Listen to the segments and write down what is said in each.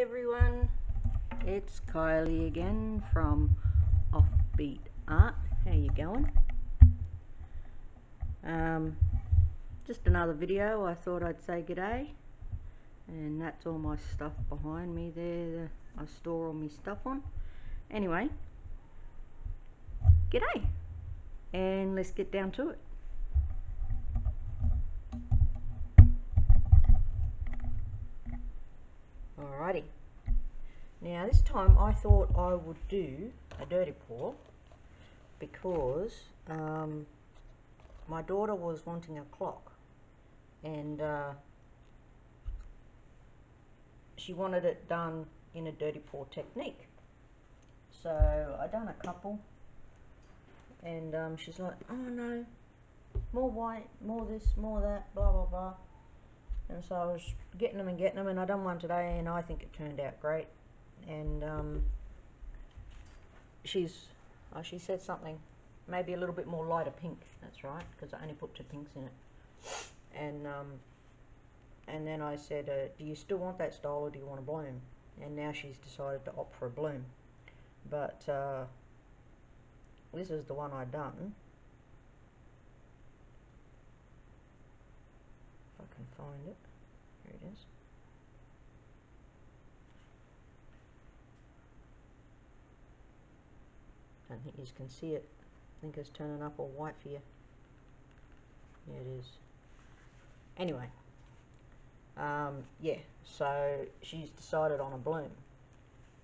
everyone, it's Kylie again from Offbeat Art. How you going? Just another video. I thought I'd say g'day, and that's all my stuff behind me there. I store all my stuff on. Anyway, g'day, and let's get down to it. Alrighty. Now this time I thought I would do a dirty pour because my daughter was wanting a clock, and she wanted it done in a dirty pour technique. So I done a couple, and she's like, oh no, more white, more this, more that, blah blah blah. And so I was getting them, and I done one today, and I think it turned out great. And she said something, maybe a little bit more lighter pink. That's right, because I only put 2 pinks in it. And then I said, do you still want that style, or do you want a bloom? And now she's decided to opt for a bloom. But this is the one I done. If I can find it. Here it is. I don't think you can see it. I think it's turning up all white for you. Yeah, it is. Anyway, yeah, so she's decided on a bloom,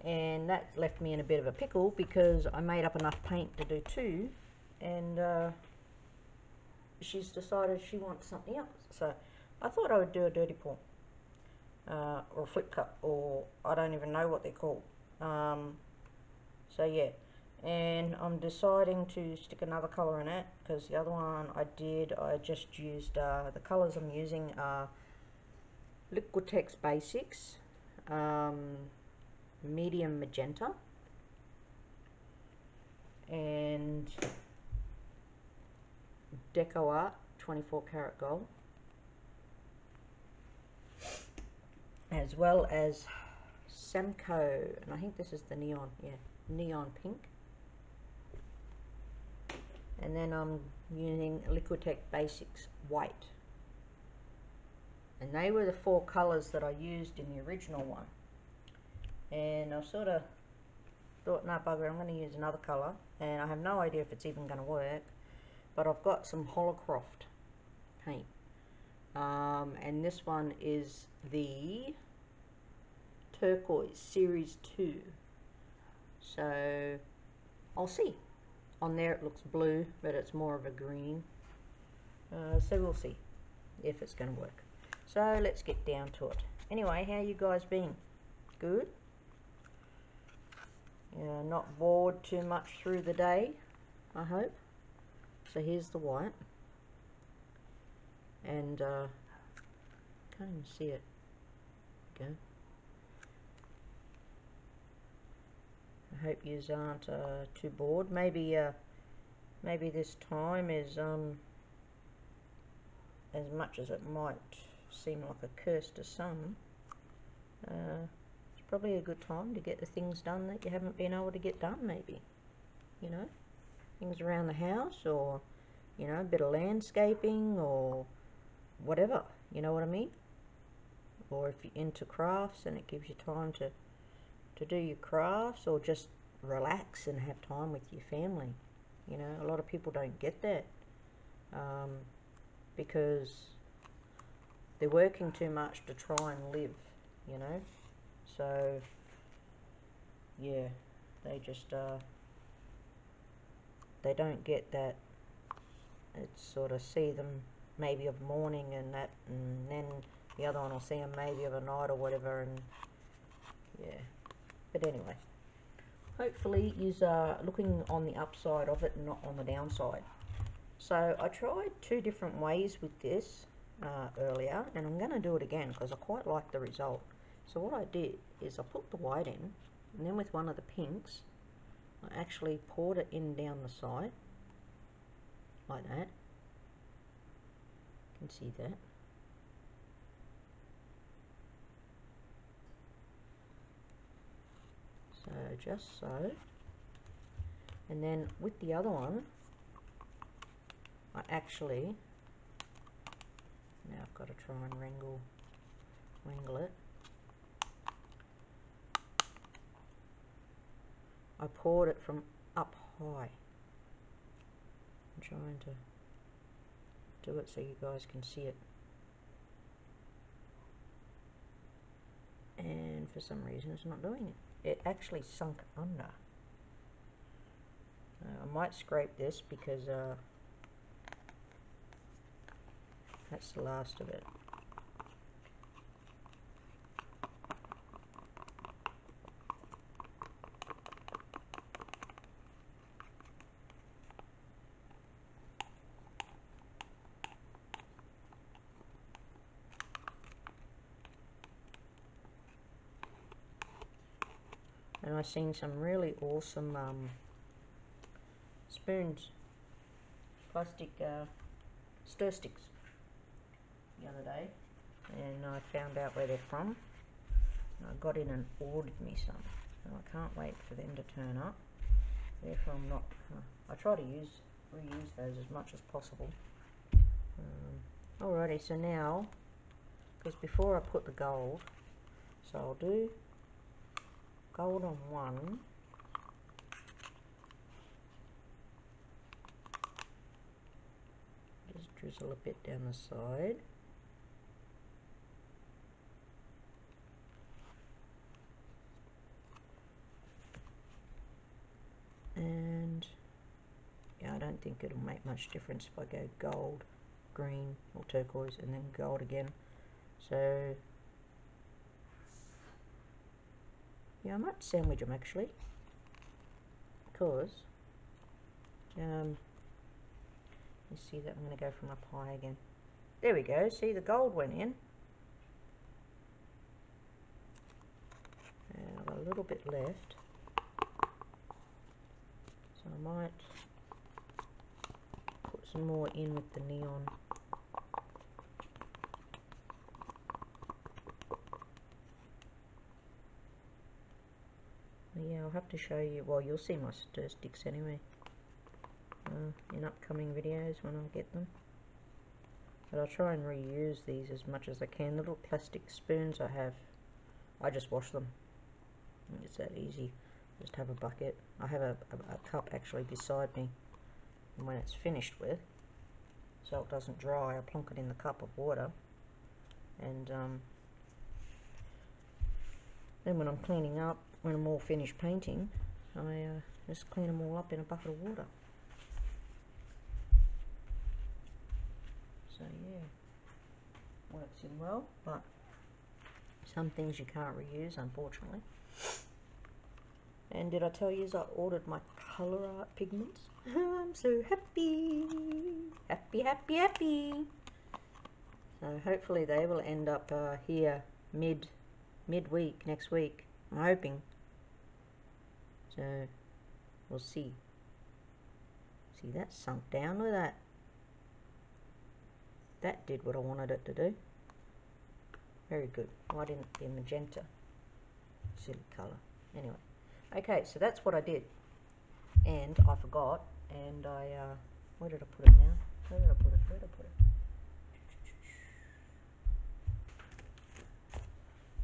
and that left me in a bit of a pickle because I made up enough paint to do 2, and she's decided she wants something else. So I thought I would do a dirty pour, or a flip cup, or I don't even know what they're called. So yeah, and I'm deciding to stick another colour in it, because the other one I just used, the colours I'm using are Liquitex Basics, medium magenta, and Deco Art 24 karat gold, as well as Semco, and I think this is the neon, yeah, neon pink. And then I'm using Liquitex Basics white. And they were the 4 colours that I used in the original one. And I sort of thought, no bugger, I'm going to use another colour. And I have no idea if it's even going to work. But I've got some Holocroft paint. And this one is the Turquoise Series 2. So I'll see. On there it looks blue, but it's more of a green. So we'll see if it's going to work. So let's get down to it. Anyway, how you guys been? Good? Yeah, not bored too much through the day, I hope. So here's the white. And can't even see it. There we go. I hope yous aren't too bored. Maybe this time is as much as it might seem like a curse to some, it's probably a good time to get the things done that you haven't been able to get done. Maybe, you know, things around the house, or you know, a bit of landscaping, or whatever, you know what I mean? Or if you're into crafts and it gives you time to do your crafts, or just relax and have time with your family. You know, a lot of people don't get that because they're working too much to try and live, you know. So yeah, they just they don't get that. It's sort of see them maybe of morning and that, and then the other one will see them maybe of a night or whatever, and yeah. But anyway, hopefully you're looking on the upside of it and not on the downside. So I tried 2 different ways with this earlier, and I'm going to do it again because I quite like the result. So what I did is I put the white in, and then with one of the pinks I actually poured it in down the side like that. You can see that. just so. And then with the other one, I actually, now I've got to try and wrangle it. I poured it from up high. I'm trying to do it so you guys can see it. And for some reason it's not doing it. It actually sunk under. I might scrape this because that's the last of it. And I've seen some really awesome spoons, plastic stir sticks the other day, and I found out where they're from. I got in and ordered me some, and I can't wait for them to turn up. Therefore I'm not, I try to reuse those as much as possible. Alrighty, so now, because before I put the gold, so I'll do gold on one, just drizzle a bit down the side, and yeah, I don't think it'll make much difference if I go gold, green or turquoise and then gold again. So yeah, I might sandwich them actually, because you see that I'm going to go from up high again. There we go, see the gold went in. And I've got a little bit left, so I might put some more in with the neon. Yeah, I'll have to show you, well, you'll see my stir sticks anyway in upcoming videos when I get them. But I'll try and reuse these as much as I can. The little plastic spoons I have, I just wash them. It's that easy. Just have a bucket. I have a cup actually beside me, and when it's finished with, so it doesn't dry, I plonk it in the cup of water, and then when I'm cleaning up, when I'm all finished painting, I just clean them all up in a bucket of water. So yeah, works in well, but some things you can't reuse, unfortunately. And did I tell you I ordered my colour art pigments? I'm so happy! Happy, happy, happy! So hopefully they will end up here midweek next week. I'm hoping. So we'll see. See, that sunk down with that. That did what I wanted it to do. Very good. Why didn't it be magenta? Silly colour. Anyway. Okay, so that's what I did. And I forgot. And I, where did I put it now? Where did I put it? Where did I put it?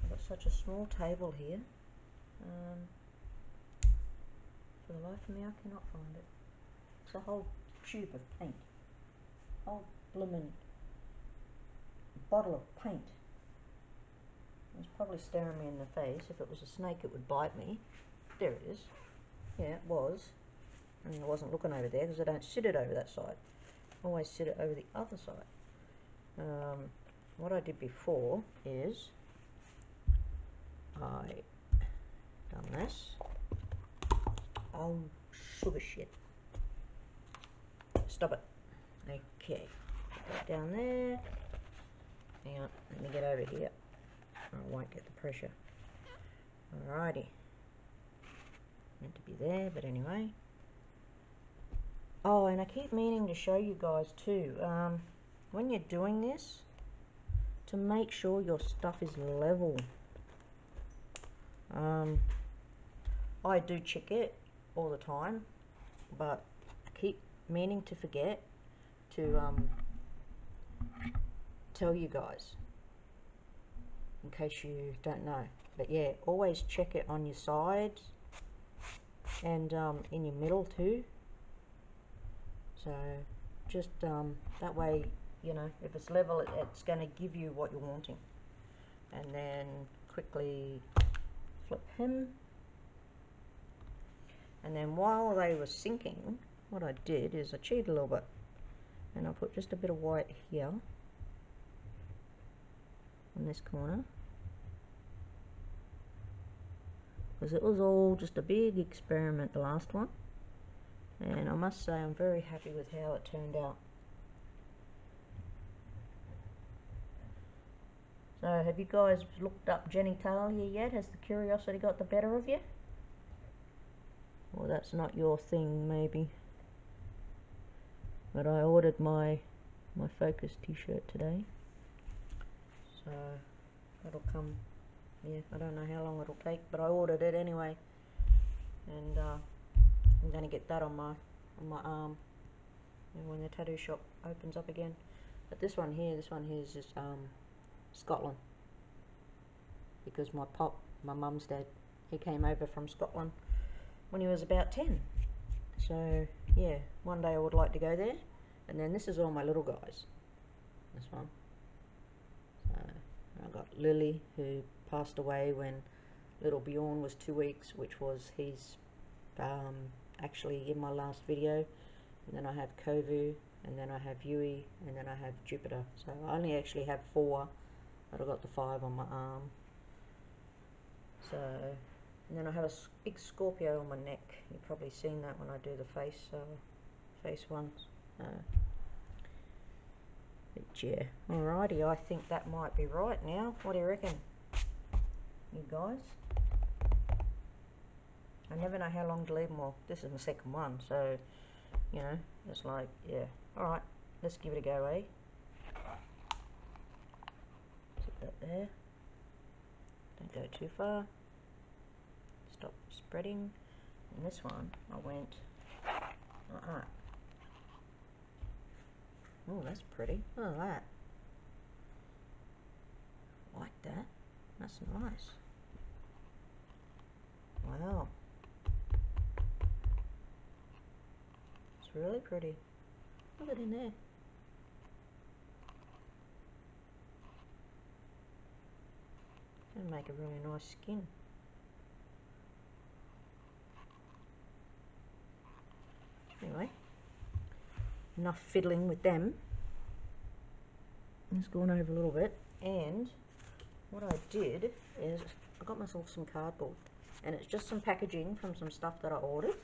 I've got such a small table here. For the life of me, I cannot find it. It's a whole tube of paint. Whole bloomin' bottle of paint. It's probably staring me in the face. If it was a snake, it would bite me. There it is. Yeah, it was. I mean, I wasn't looking over there because I don't sit it over that side. I always sit it over the other side. What I did before is I done this. Oh, sugar shit. Stop it. Okay. Put it down there. Hang on, let me get over here. Or I won't get the pressure. Alrighty. Meant to be there, but anyway. Oh, and I keep meaning to show you guys too. When you're doing this, to make sure your stuff is level. I do check it all the time, but I keep meaning to forget to tell you guys, in case you don't know. But yeah, always check it on your sides and in your middle too. So just that way, you know, if it's level, it's going to give you what you're wanting. And then quickly flip him. And then while they were sinking, what I did is I cheated a little bit, and I put just a bit of white here in this corner, because it was all just a big experiment, the last one, and I must say I'm very happy with how it turned out. So have you guys looked up genitalia yet? Has the curiosity got the better of you? Well, that's not your thing maybe, but I ordered my Focus t-shirt today, so it'll come. Yeah, I don't know how long it'll take, but I ordered it anyway, and I'm going to get that on my arm, and when the tattoo shop opens up again. But this one here is just Scotland, because my mum's dad, he came over from Scotland when he was about 10. So yeah, one day I would like to go there. And then this is all my little guys, this one. So I got Lily, who passed away when little Bjorn was 2 weeks, which was his actually in my last video. And then I have Kovu, and then I have Yui, and then I have Jupiter. So I only actually have 4, but I got the 5 on my arm. So, and then I have a big Scorpio on my neck. You've probably seen that when I do the face ones. But yeah, alrighty, I think that might be right now. What do you reckon, you guys? I never know how long to leave them. Well, this is my second one, so you know, it's like, yeah. Alright, let's give it a go, eh? Put that there. Don't go too far. Stop spreading. And this one, I went like that. Oh, that's pretty. Look at that. Like that. That's nice. Wow. It's really pretty. Look at it in there. Gonna make a really nice skin. Anyway, enough fiddling with them. It's gone over a little bit, and what I did is I got myself some cardboard, and it's just some packaging from some stuff that I ordered.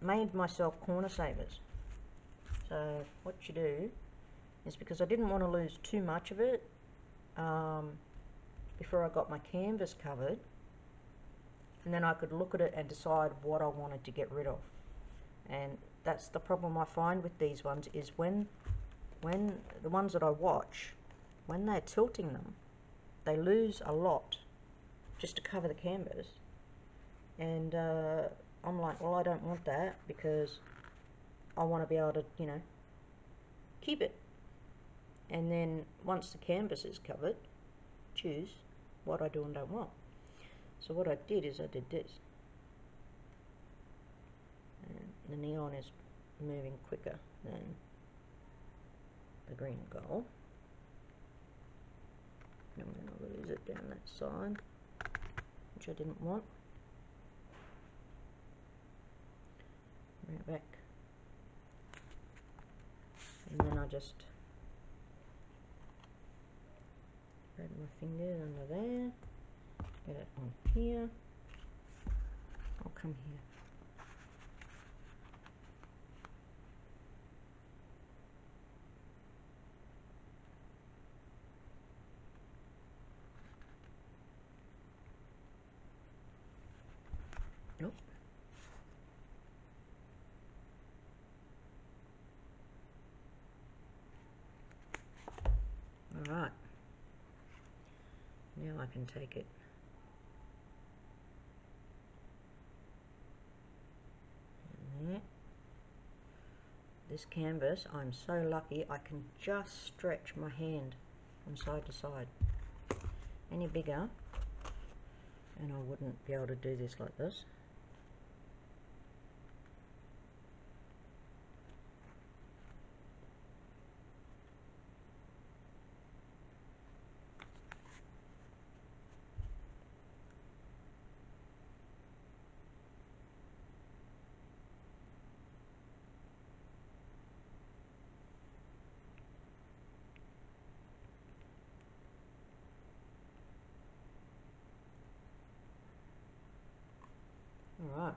Made myself corner savers. So what you do is, because I didn't want to lose too much of it before I got my canvas covered, and then I could look at it and decide what I wanted to get rid of. And that's the problem I find with these ones, is when the ones that I watch, when they're tilting them, they lose a lot just to cover the canvas. And I'm like, well, I don't want that, because I want to be able to, you know, keep it. And then once the canvas is covered, choose what I do and don't want. So what I did is I did this. And the neon is moving quicker than the green and gold. And I'm going to lose it down that side, which I didn't want. Bring it back. And then I just spread my fingers under there. Get it on here. I'll come here. Nope. Alright. Now I can take it this canvas, I'm so lucky I can just stretch my hand from side to side. Any bigger and I wouldn't be able to do this like this. Alright,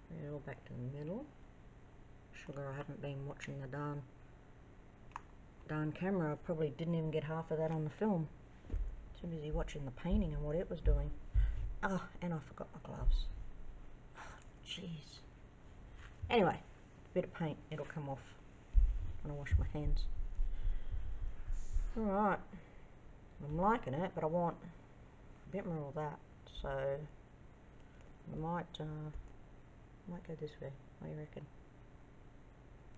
bring it all back to the middle. Sugar, I haven't been watching the darn camera. I probably didn't even get half of that on the film. Too busy watching the painting and what it was doing. Oh, and I forgot my gloves. Jeez. Anyway, a bit of paint, it'll come off when I wash my hands. Alright, I'm liking it, but I want a bit more of that, so I might go this way. What do you reckon?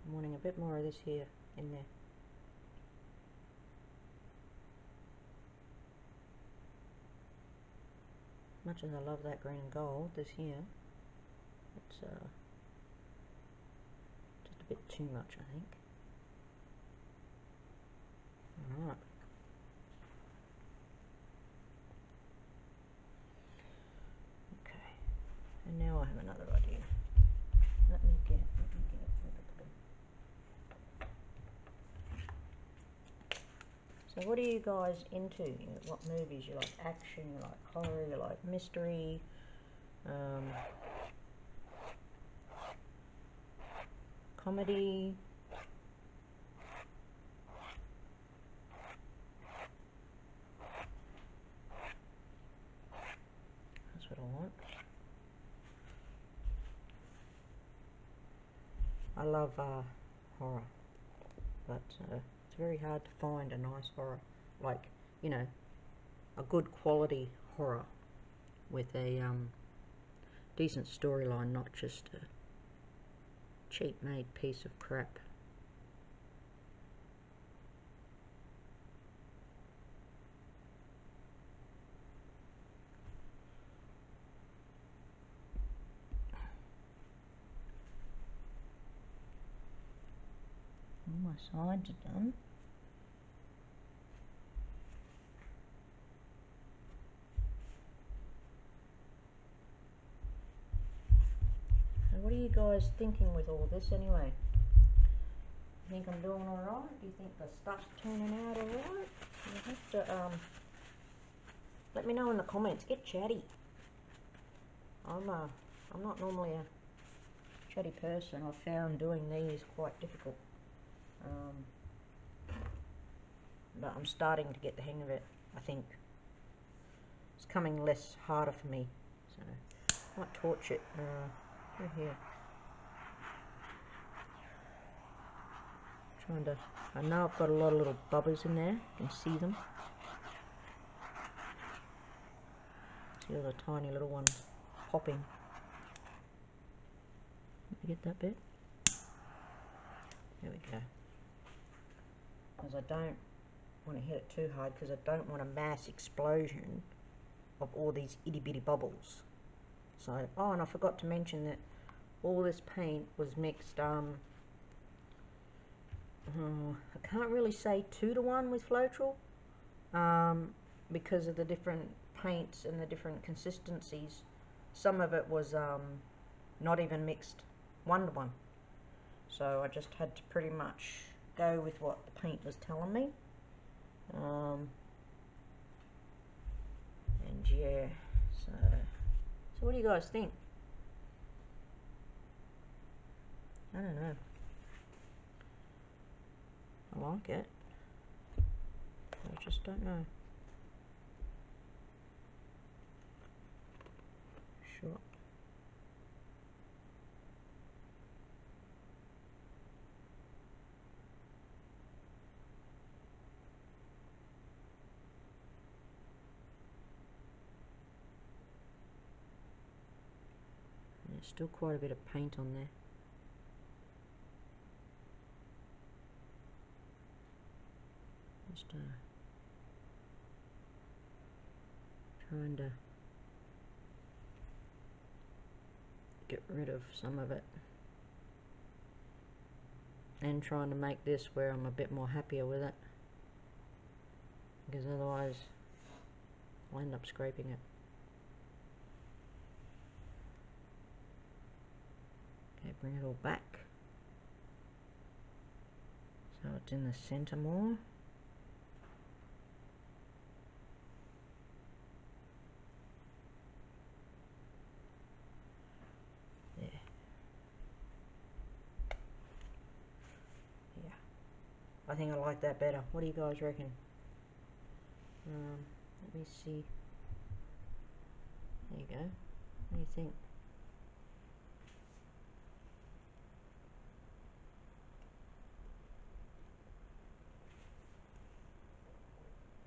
I'm wanting a bit more of this here, in there. Much as I love that green and gold, this here, it's just a bit too much, I think. Alright. Okay. And now I have another idea. Let me get. So what are you guys into? What movies? You like action, you like horror, you like mystery, comedy? That's what I want. I love horror, but it's very hard to find a nice horror, like, you know, a good quality horror with a decent storyline, not just a cheap made piece of crap. All my sides are done. So what are you guys thinking with all this anyway? Think I'm doing alright? Do you think the stuff's turning out alright? You have to let me know in the comments. Get chatty. I'm not normally a chatty person. I've found doing these quite difficult. But I'm starting to get the hang of it, I think. It's coming less harder for me. So I might torch it through here. Trying to, I know I've got a lot of little bubbers in there. You can see them. See all the tiny little ones popping. Let me get that bit. There we go. Because I don't want to hit it too hard, because I don't want a mass explosion of all these itty bitty bubbles. So, oh, and I forgot to mention that all this paint was mixed, I can't really say 2-to-1 with Floetrol, because of the different paints and the different consistencies. Some of it was not even mixed 1-to-1. So I just had to pretty much go with what the paint was telling me. And yeah, so what do you guys think? I don't know. I like it. I just don't know. Sure. There's still quite a bit of paint on there. Just trying to get rid of some of it, and trying to make this where I'm a bit more happier with it, because otherwise I'll end up scraping it. Okay, bring it all back so it's in the center more. There. Yeah, I think I like that better. What do you guys reckon? Let me see. There you go. What do you think?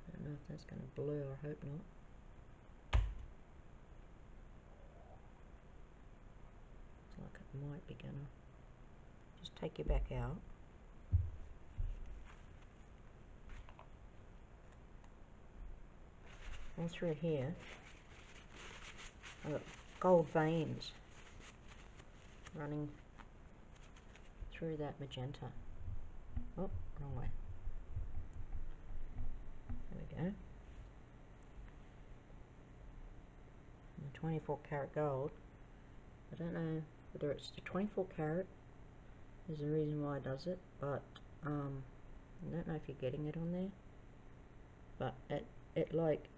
I don't know if that's going to blur, I hope not. Looks like it might be going to. Just take your back out. And through here, I've got gold veins running through that magenta. Oh, wrong way. There we go. And the 24 karat gold. I don't know whether it's the 24 karat is the reason why it does it, but I don't know if you're getting it on there, but it like,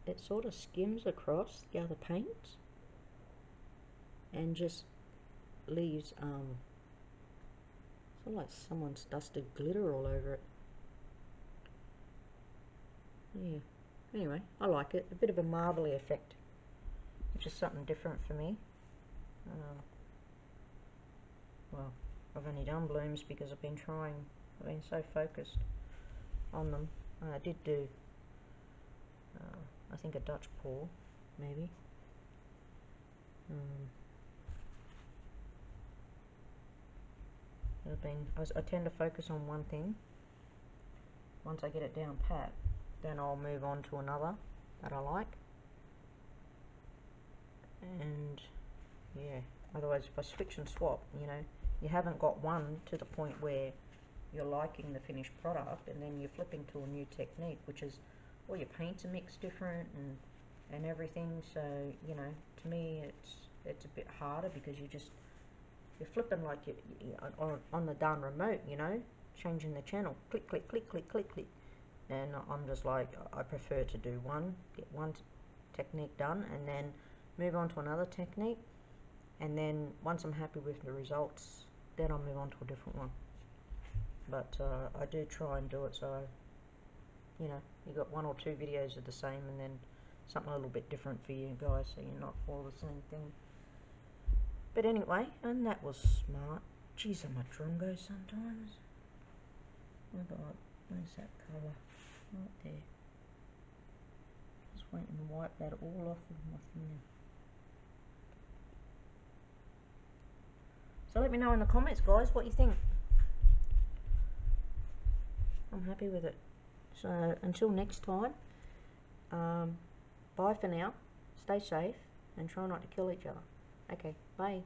it sort of skims across the other paints and just leaves sort of like someone's dusted glitter all over it. Yeah, anyway, I like it. A bit of a marbly effect, which is something different for me. Well, I've only done blooms because I've been so focused on them. I did do I think a Dutch pour, maybe. I tend to focus on one thing. Once I get it down pat, then I'll move on to another that I like. And yeah, otherwise if I switch and swap, you know, you haven't got one to the point where you're liking the finished product, and then you're flipping to a new technique, which is all your paints are mixed different and everything. So, you know, to me it's a bit harder because you're flipping like you on the darn remote, you know, changing the channel, click click click click click click, and I'm just like, I prefer to do get one technique done and then move on to another technique, and then once I'm happy with the results, then I'll move on to a different one. But I do try and do it so, you know, you got one or two videos of the same and then something a little bit different for you guys, so you're not all the same thing. But anyway, and that was smart. Jeez, I'm a drongo sometimes. Oh god, where's that colour? Right there. Just waiting to wipe that all off of my finger. So let me know in the comments, guys, what you think. I'm happy with it. So until next time, bye for now. Stay safe and try not to kill each other. Okay, bye.